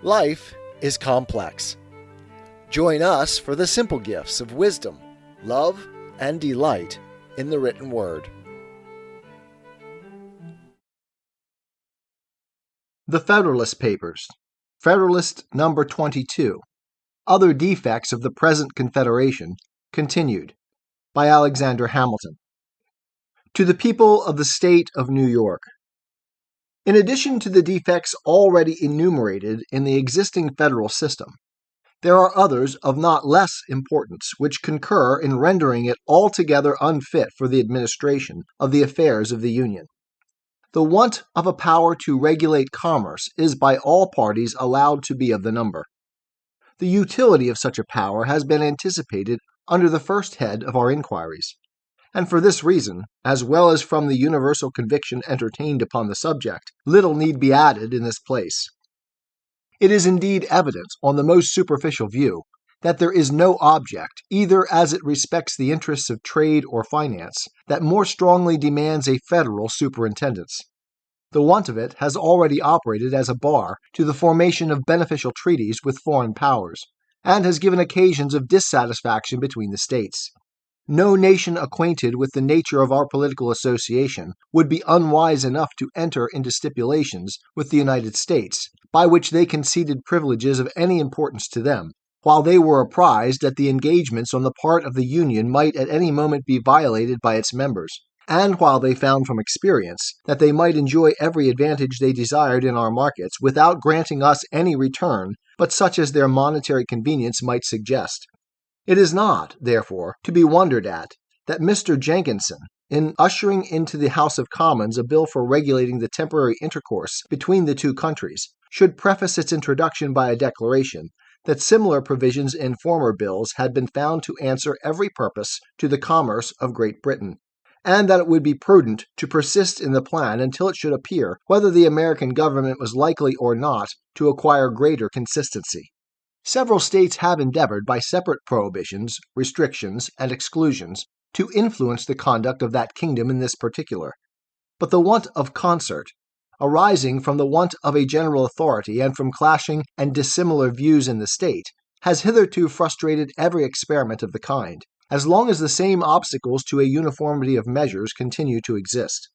Life is complex. Join us for the simple gifts of wisdom, love, and delight in the written word. The Federalist Papers, Federalist number 22, Other Defects of the Present Confederation, continued, by Alexander Hamilton. To the people of the State of New York. In addition to the defects already enumerated in the existing federal system, there are others of not less importance which concur in rendering it altogether unfit for the administration of the affairs of the Union. The want of a power to regulate commerce is by all parties allowed to be of the number. The utility of such a power has been anticipated under the first head of our inquiries, and for this reason, as well as from the universal conviction entertained upon the subject, little need be added in this place. It is indeed evident, on the most superficial view, that there is no object, either as it respects the interests of trade or finance, that more strongly demands a federal superintendence. The want of it has already operated as a bar to the formation of beneficial treaties with foreign powers, and has given occasions of dissatisfaction between the states. No nation acquainted with the nature of our political association would be unwise enough to enter into stipulations with the United States, by which they conceded privileges of any importance to them, while they were apprised that the engagements on the part of the Union might at any moment be violated by its members, and while they found from experience that they might enjoy every advantage they desired in our markets without granting us any return but such as their monetary convenience might suggest. It is not, therefore, to be wondered at that Mr. Jenkinson, in ushering into the House of Commons a bill for regulating the temporary intercourse between the two countries, should preface its introduction by a declaration that similar provisions in former bills had been found to answer every purpose to the commerce of Great Britain, and that it would be prudent to persist in the plan until it should appear whether the American government was likely or not to acquire greater consistency. Several states have endeavored by separate prohibitions, restrictions, and exclusions to influence the conduct of that kingdom in this particular. But the want of concert, arising from the want of a general authority and from clashing and dissimilar views in the state, has hitherto frustrated every experiment of the kind, as long as the same obstacles to a uniformity of measures continue to exist.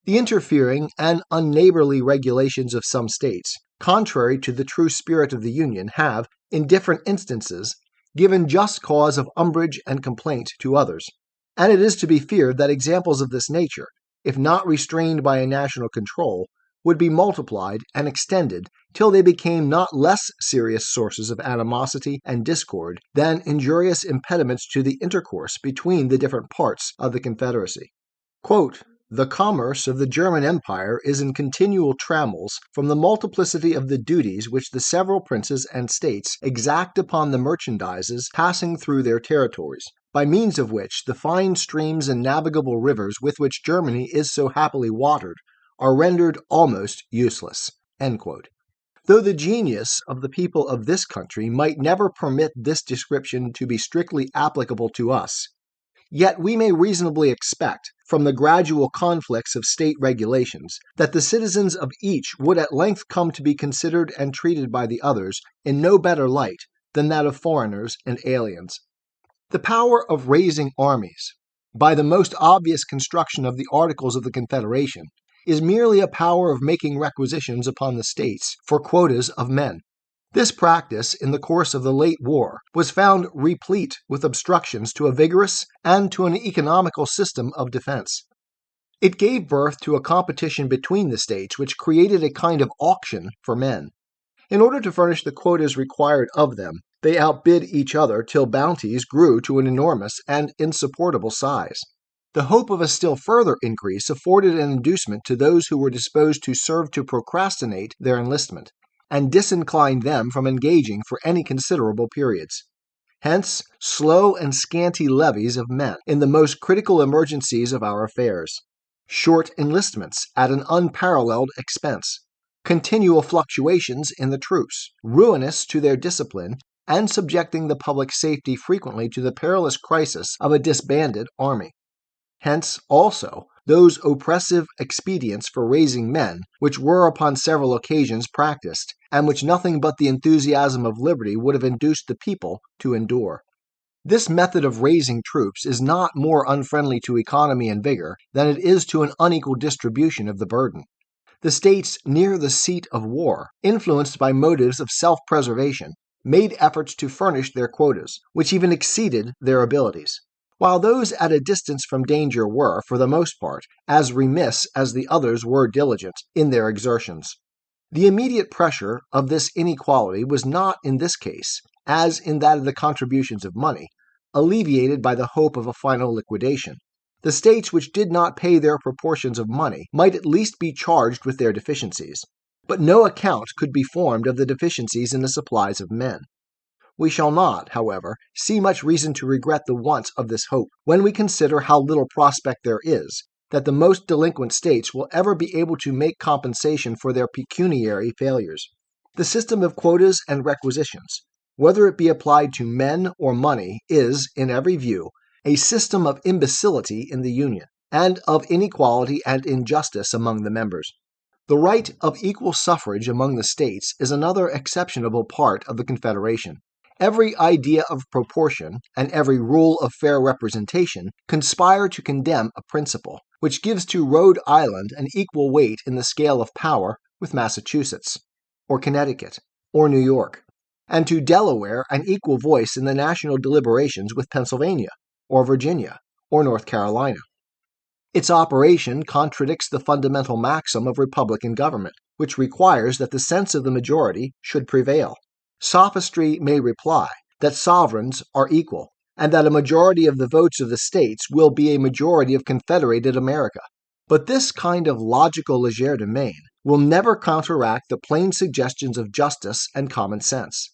The interfering and unneighborly regulations of some states, contrary to the true spirit of the Union, have, in different instances, given just cause of umbrage and complaint to others, and it is to be feared that examples of this nature, if not restrained by a national control, would be multiplied and extended till they became not less serious sources of animosity and discord than injurious impediments to the intercourse between the different parts of the Confederacy. Quote, "The commerce of the German Empire is in continual trammels from the multiplicity of the duties which the several princes and states exact upon the merchandises passing through their territories, by means of which the fine streams and navigable rivers with which Germany is so happily watered are rendered almost useless." End quote. Though the genius of the people of this country might never permit this description to be strictly applicable to us, yet we may reasonably expect, from the gradual conflicts of state regulations, that the citizens of each would at length come to be considered and treated by the others in no better light than that of foreigners and aliens. The power of raising armies, by the most obvious construction of the Articles of the Confederation, is merely a power of making requisitions upon the states for quotas of men. This practice, in the course of the late war, was found replete with obstructions to a vigorous and to an economical system of defense. It gave birth to a competition between the states which created a kind of auction for men. In order to furnish the quotas required of them, they outbid each other till bounties grew to an enormous and insupportable size. The hope of a still further increase afforded an inducement to those who were disposed to serve to procrastinate their enlistment, and disinclined them from engaging for any considerable periods. Hence, slow and scanty levies of men in the most critical emergencies of our affairs, short enlistments at an unparalleled expense, continual fluctuations in the troops, ruinous to their discipline, and subjecting the public safety frequently to the perilous crisis of a disbanded army. Hence, also, those oppressive expedients for raising men, which were upon several occasions practiced, and which nothing but the enthusiasm of liberty would have induced the people to endure. This method of raising troops is not more unfriendly to economy and vigor than it is to an unequal distribution of the burden. The states near the seat of war, influenced by motives of self-preservation, made efforts to furnish their quotas, which even exceeded their abilities, while those at a distance from danger were, for the most part, as remiss as the others were diligent in their exertions. The immediate pressure of this inequality was not in this case, as in that of the contributions of money, alleviated by the hope of a final liquidation. The states which did not pay their proportions of money might at least be charged with their deficiencies, but no account could be formed of the deficiencies in the supplies of men. We shall not, however, see much reason to regret the want of this hope, when we consider how little prospect there is that the most delinquent states will ever be able to make compensation for their pecuniary failures. The system of quotas and requisitions, whether it be applied to men or money, is, in every view, a system of imbecility in the Union, and of inequality and injustice among the members. The right of equal suffrage among the states is another exceptionable part of the Confederation. Every idea of proportion and every rule of fair representation conspire to condemn a principle which gives to Rhode Island an equal weight in the scale of power with Massachusetts, or Connecticut, or New York, and to Delaware an equal voice in the national deliberations with Pennsylvania, or Virginia, or North Carolina. Its operation contradicts the fundamental maxim of republican government, which requires that the sense of the majority should prevail. Sophistry may reply that sovereigns are equal, and that a majority of the votes of the states will be a majority of confederated America. But this kind of logical legerdemain will never counteract the plain suggestions of justice and common sense.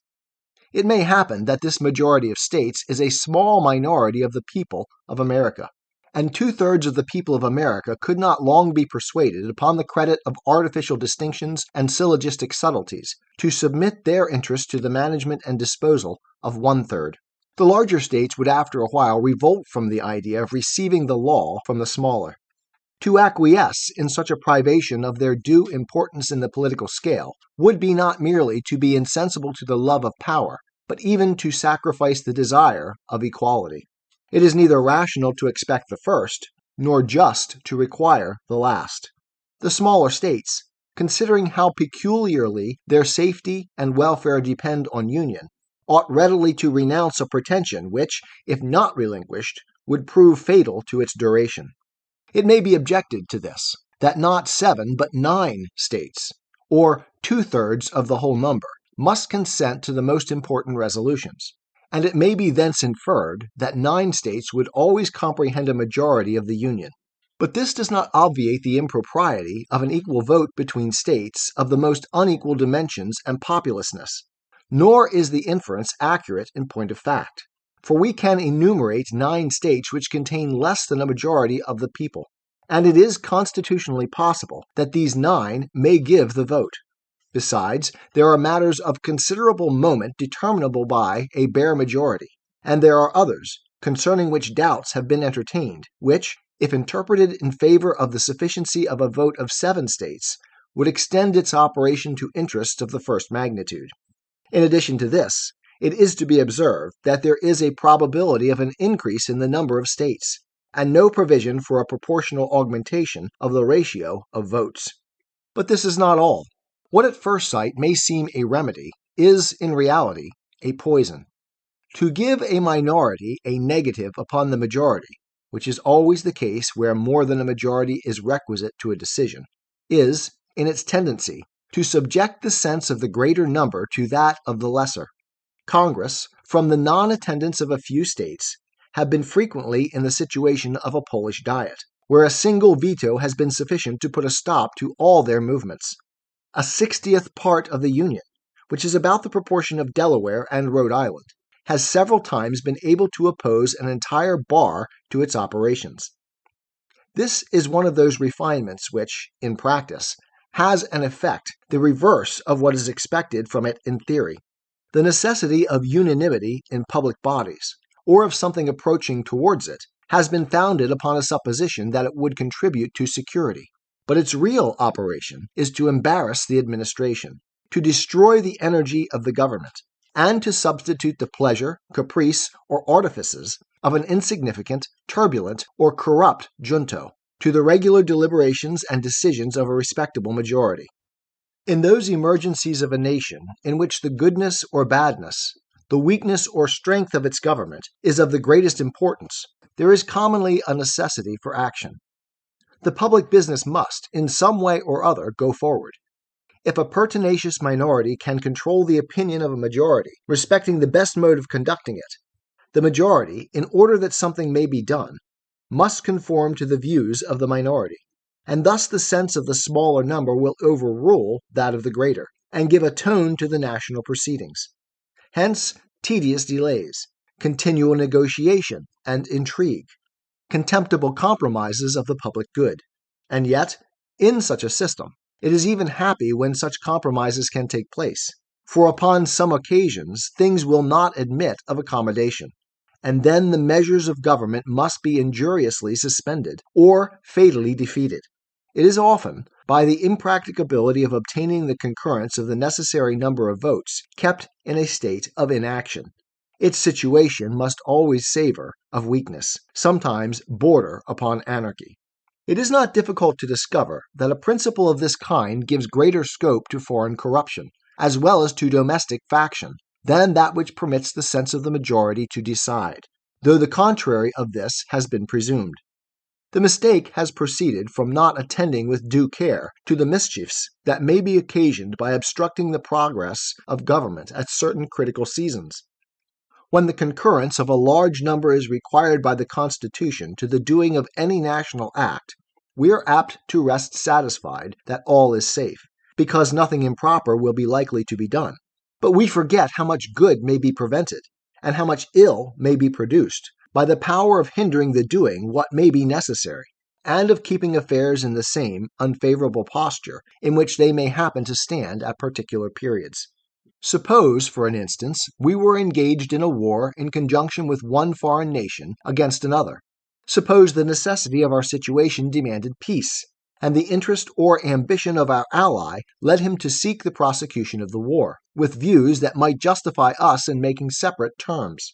It may happen that this majority of states is a small minority of the people of America, and 2/3 of the people of America could not long be persuaded, upon the credit of artificial distinctions and syllogistic subtleties, to submit their interests to the management and disposal of 1/3. The larger states would after a while revolt from the idea of receiving the law from the smaller. To acquiesce in such a privation of their due importance in the political scale would be not merely to be insensible to the love of power, but even to sacrifice the desire of equality. It is neither rational to expect the first, nor just to require the last. The smaller states, considering how peculiarly their safety and welfare depend on union, ought readily to renounce a pretension which, if not relinquished, would prove fatal to its duration. It may be objected to this, that not 7 but 9 states, or 2/3 of the whole number, must consent to the most important resolutions, and it may be thence inferred that 9 states would always comprehend a majority of the Union. But this does not obviate the impropriety of an equal vote between states of the most unequal dimensions and populousness, nor is the inference accurate in point of fact, for we can enumerate 9 states which contain less than a majority of the people, and it is constitutionally possible that these 9 may give the vote. Besides, there are matters of considerable moment determinable by a bare majority, and there are others, concerning which doubts have been entertained, which, if interpreted in favor of the sufficiency of a vote of 7 states, would extend its operation to interests of the first magnitude. In addition to this, it is to be observed that there is a probability of an increase in the number of states, and no provision for a proportional augmentation of the ratio of votes. But this is not all. What at first sight may seem a remedy is, in reality, a poison. To give a minority a negative upon the majority, which is always the case where more than a majority is requisite to a decision, is, in its tendency, to subject the sense of the greater number to that of the lesser. Congress, from the non-attendance of a few states, have been frequently in the situation of a Polish Diet, where a single veto has been sufficient to put a stop to all their movements. A 60th part of the Union, which is about the proportion of Delaware and Rhode Island, has several times been able to oppose an entire bar to its operations. This is one of those refinements which, in practice, has an effect the reverse of what is expected from it in theory. The necessity of unanimity in public bodies, or of something approaching towards it, has been founded upon a supposition that it would contribute to security. But its real operation is to embarrass the administration, to destroy the energy of the government, and to substitute the pleasure, caprice, or artifices of an insignificant, turbulent, or corrupt junto to the regular deliberations and decisions of a respectable majority. In those emergencies of a nation in which the goodness or badness, the weakness or strength of its government is of the greatest importance, there is commonly a necessity for action. The public business must, in some way or other, go forward. If a pertinacious minority can control the opinion of a majority respecting the best mode of conducting it, the majority, in order that something may be done, must conform to the views of the minority, and thus the sense of the smaller number will overrule that of the greater, and give a tone to the national proceedings. Hence, tedious delays, continual negotiation and intrigue, contemptible compromises of the public good. And yet, in such a system, it is even happy when such compromises can take place, for upon some occasions things will not admit of accommodation, and then the measures of government must be injuriously suspended or fatally defeated. It is often, by the impracticability of obtaining the concurrence of the necessary number of votes, kept in a state of inaction. Its situation must always savor of weakness, sometimes border upon anarchy. It is not difficult to discover that a principle of this kind gives greater scope to foreign corruption, as well as to domestic faction, than that which permits the sense of the majority to decide, though the contrary of this has been presumed. The mistake has proceeded from not attending with due care to the mischiefs that may be occasioned by obstructing the progress of government at certain critical seasons. When the concurrence of a large number is required by the Constitution to the doing of any national act, we are apt to rest satisfied that all is safe, because nothing improper will be likely to be done. But we forget how much good may be prevented, and how much ill may be produced, by the power of hindering the doing what may be necessary, and of keeping affairs in the same unfavorable posture in which they may happen to stand at particular periods. Suppose, for an instance, we were engaged in a war in conjunction with one foreign nation against another. Suppose the necessity of our situation demanded peace, and the interest or ambition of our ally led him to seek the prosecution of the war, with views that might justify us in making separate terms.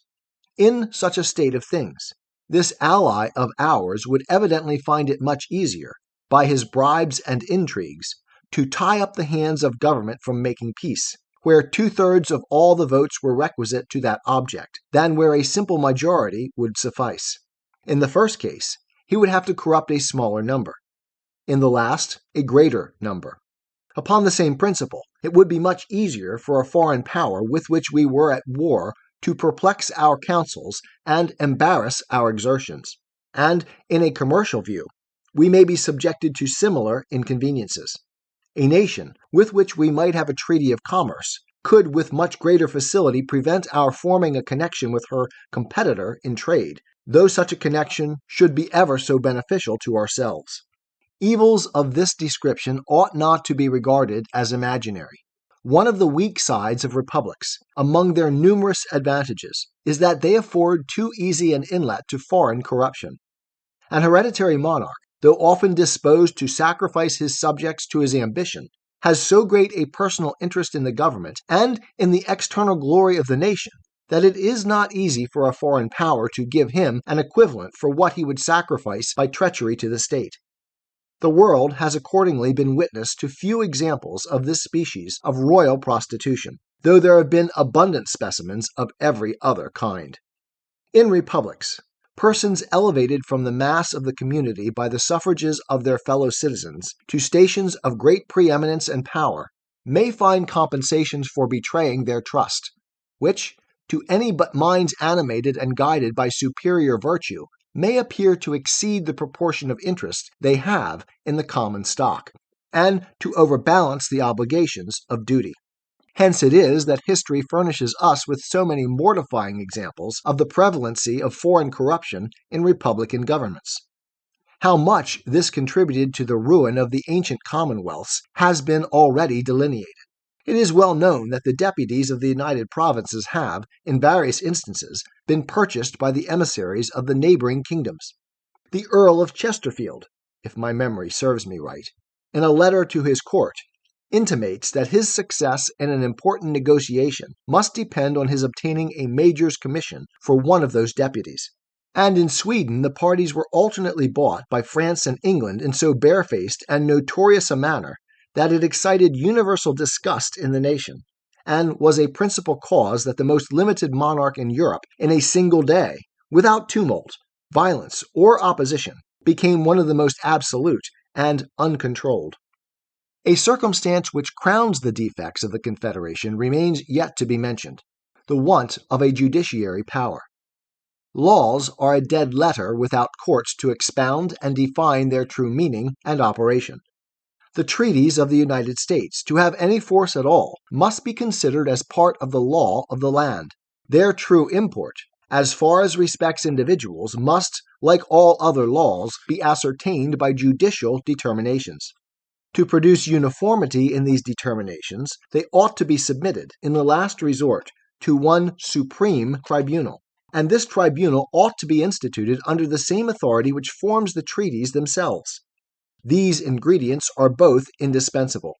In such a state of things, this ally of ours would evidently find it much easier, by his bribes and intrigues, to tie up the hands of government from making peace, where 2/3 of all the votes were requisite to that object, than where a simple majority would suffice. In the first case, he would have to corrupt a smaller number. In the last, a greater number. Upon the same principle, it would be much easier for a foreign power with which we were at war to perplex our counsels and embarrass our exertions, and, in a commercial view, we may be subjected to similar inconveniences. A nation with which we might have a treaty of commerce could with much greater facility prevent our forming a connection with her competitor in trade, though such a connection should be ever so beneficial to ourselves. Evils of this description ought not to be regarded as imaginary. One of the weak sides of republics, among their numerous advantages, is that they afford too easy an inlet to foreign corruption. An hereditary monarch, though often disposed to sacrifice his subjects to his ambition, has so great a personal interest in the government and in the external glory of the nation that it is not easy for a foreign power to give him an equivalent for what he would sacrifice by treachery to the state. The world has accordingly been witness to few examples of this species of royal prostitution, though there have been abundant specimens of every other kind. In republics, persons elevated from the mass of the community by the suffrages of their fellow citizens to stations of great preeminence and power may find compensations for betraying their trust, which, to any but minds animated and guided by superior virtue, may appear to exceed the proportion of interest they have in the common stock, and to overbalance the obligations of duty. Hence it is that history furnishes us with so many mortifying examples of the prevalency of foreign corruption in republican governments. How much this contributed to the ruin of the ancient commonwealths has been already delineated. It is well known that the deputies of the United Provinces have, in various instances, been purchased by the emissaries of the neighboring kingdoms. The Earl of Chesterfield, if my memory serves me right, in a letter to his court, intimates that his success in an important negotiation must depend on his obtaining a major's commission for one of those deputies. And in Sweden, the parties were alternately bought by France and England in so barefaced and notorious a manner that it excited universal disgust in the nation, and was a principal cause that the most limited monarch in Europe, in a single day, without tumult, violence, or opposition, became one of the most absolute and uncontrolled. A circumstance which crowns the defects of the Confederation remains yet to be mentioned: the want of a judiciary power. Laws are a dead letter without courts to expound and define their true meaning and operation. The treaties of the United States, to have any force at all, must be considered as part of the law of the land. Their true import, as far as respects individuals, must, like all other laws, be ascertained by judicial determinations. To produce uniformity in these determinations, they ought to be submitted, in the last resort, to one supreme tribunal, and this tribunal ought to be instituted under the same authority which forms the treaties themselves. These ingredients are both indispensable.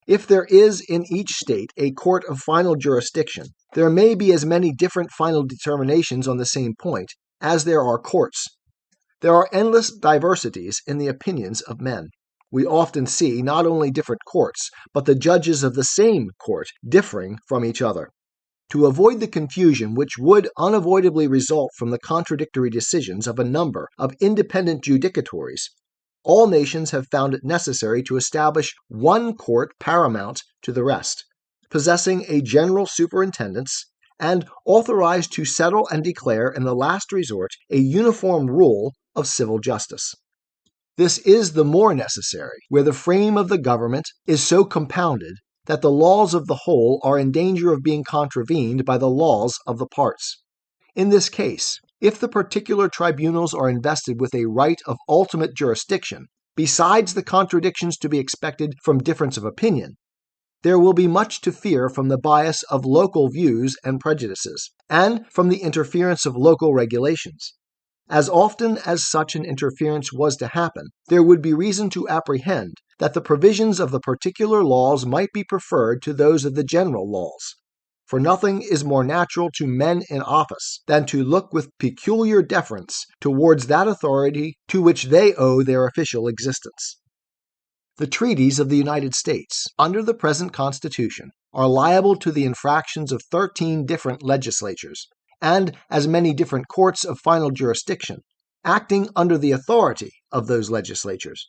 If there is in each state a court of final jurisdiction, there may be as many different final determinations on the same point as there are courts. There are endless diversities in the opinions of men. We often see not only different courts, but the judges of the same court differing from each other. To avoid the confusion which would unavoidably result from the contradictory decisions of a number of independent judicatories, all nations have found it necessary to establish one court paramount to the rest, possessing a general superintendence, and authorized to settle and declare in the last resort a uniform rule of civil justice. This is the more necessary where the frame of the government is so compounded that the laws of the whole are in danger of being contravened by the laws of the parts. In this case, if the particular tribunals are invested with a right of ultimate jurisdiction, besides the contradictions to be expected from difference of opinion, there will be much to fear from the bias of local views and prejudices, and from the interference of local regulations. As often as such an interference was to happen, there would be reason to apprehend that the provisions of the particular laws might be preferred to those of the general laws. For nothing is more natural to men in office than to look with peculiar deference towards that authority to which they owe their official existence. The treaties of the United States, under the present Constitution, are liable to the infractions of 13 different legislatures, and as many different courts of final jurisdiction, acting under the authority of those legislatures.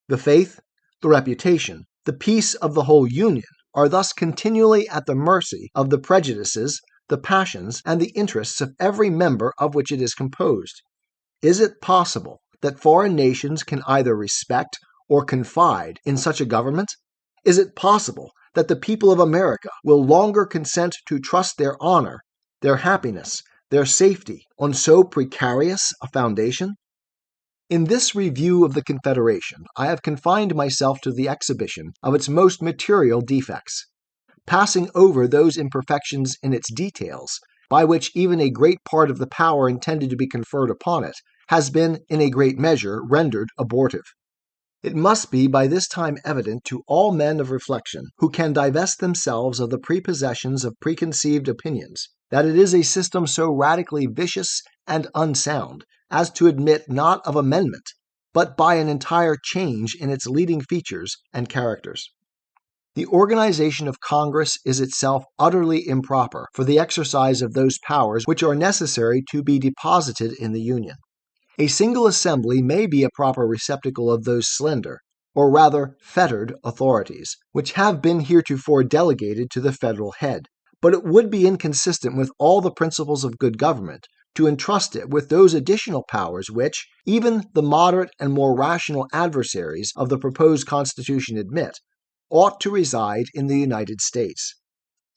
The faith, the reputation, the peace of the whole Union are thus continually at the mercy of the prejudices, the passions, and the interests of every member of which it is composed. Is it possible that foreign nations can either respect or confide in such a government? Is it possible that the people of America will longer consent to trust their honor, their happiness, their safety on so precarious a foundation? In this review of the Confederation, I have confined myself to the exhibition of its most material defects, passing over those imperfections in its details, by which even a great part of the power intended to be conferred upon it has been, in a great measure, rendered abortive. It must be by this time evident to all men of reflection, who can divest themselves of the prepossessions of preconceived opinions, that it is a system so radically vicious and unsound as to admit not of amendment, but by an entire change in its leading features and characters. The organization of Congress is itself utterly improper for the exercise of those powers which are necessary to be deposited in the Union. A single assembly may be a proper receptacle of those slender, or rather fettered, authorities, which have been heretofore delegated to the federal head, but it would be inconsistent with all the principles of good government to entrust it with those additional powers which, even the moderate and more rational adversaries of the proposed Constitution admit, ought to reside in the United States.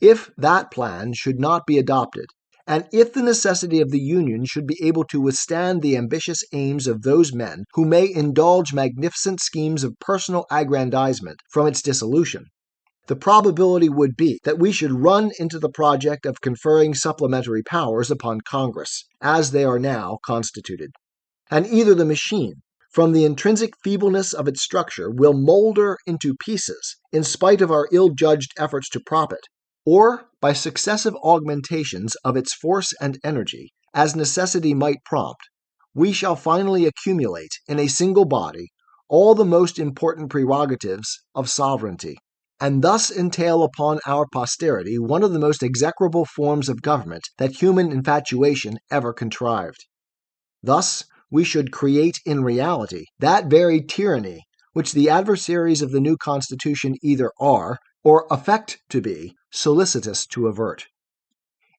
If that plan should not be adopted, and if the necessity of the Union should be able to withstand the ambitious aims of those men who may indulge magnificent schemes of personal aggrandizement from its dissolution, the probability would be that we should run into the project of conferring supplementary powers upon Congress, as they are now constituted. And either the machine, from the intrinsic feebleness of its structure, will molder into pieces, in spite of our ill-judged efforts to prop it, or, by successive augmentations of its force and energy, as necessity might prompt, we shall finally accumulate in a single body all the most important prerogatives of sovereignty, and thus entail upon our posterity one of the most execrable forms of government that human infatuation ever contrived. Thus, we should create in reality that very tyranny which the adversaries of the new Constitution either are, or affect to be, solicitous to avert.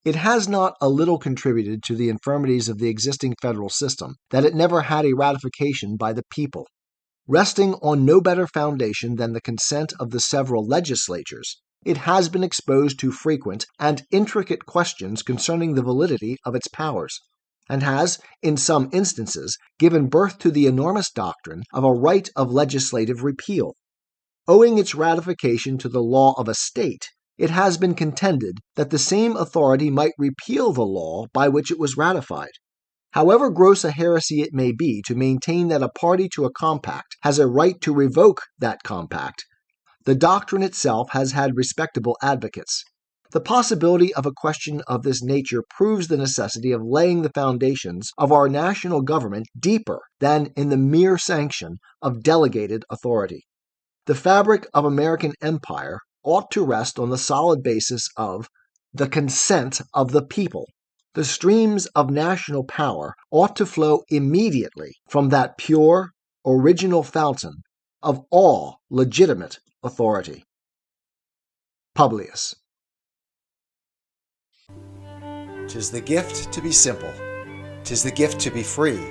It has not a little contributed to the infirmities of the existing federal system that it never had a ratification by the people. Resting on no better foundation than the consent of the several legislatures, it has been exposed to frequent and intricate questions concerning the validity of its powers, and has, in some instances, given birth to the enormous doctrine of a right of legislative repeal. Owing its ratification to the law of a state, it has been contended that the same authority might repeal the law by which it was ratified. However gross a heresy it may be to maintain that a party to a compact has a right to revoke that compact, the doctrine itself has had respectable advocates. The possibility of a question of this nature proves the necessity of laying the foundations of our national government deeper than in the mere sanction of delegated authority. The fabric of American empire ought to rest on the solid basis of the consent of the people. The streams of national power ought to flow immediately from that pure, original fountain of all legitimate authority. Publius. 'Tis the gift to be simple. 'Tis the gift to be free.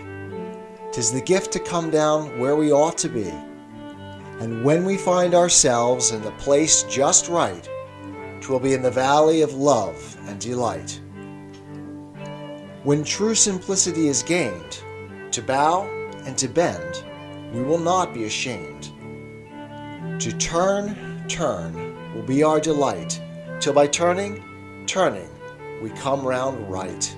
'Tis the gift to come down where we ought to be. And when we find ourselves in the place just right, 'twill be in the valley of love and delight. When true simplicity is gained, to bow and to bend, we will not be ashamed. To turn will be our delight, till by turning, we come round right.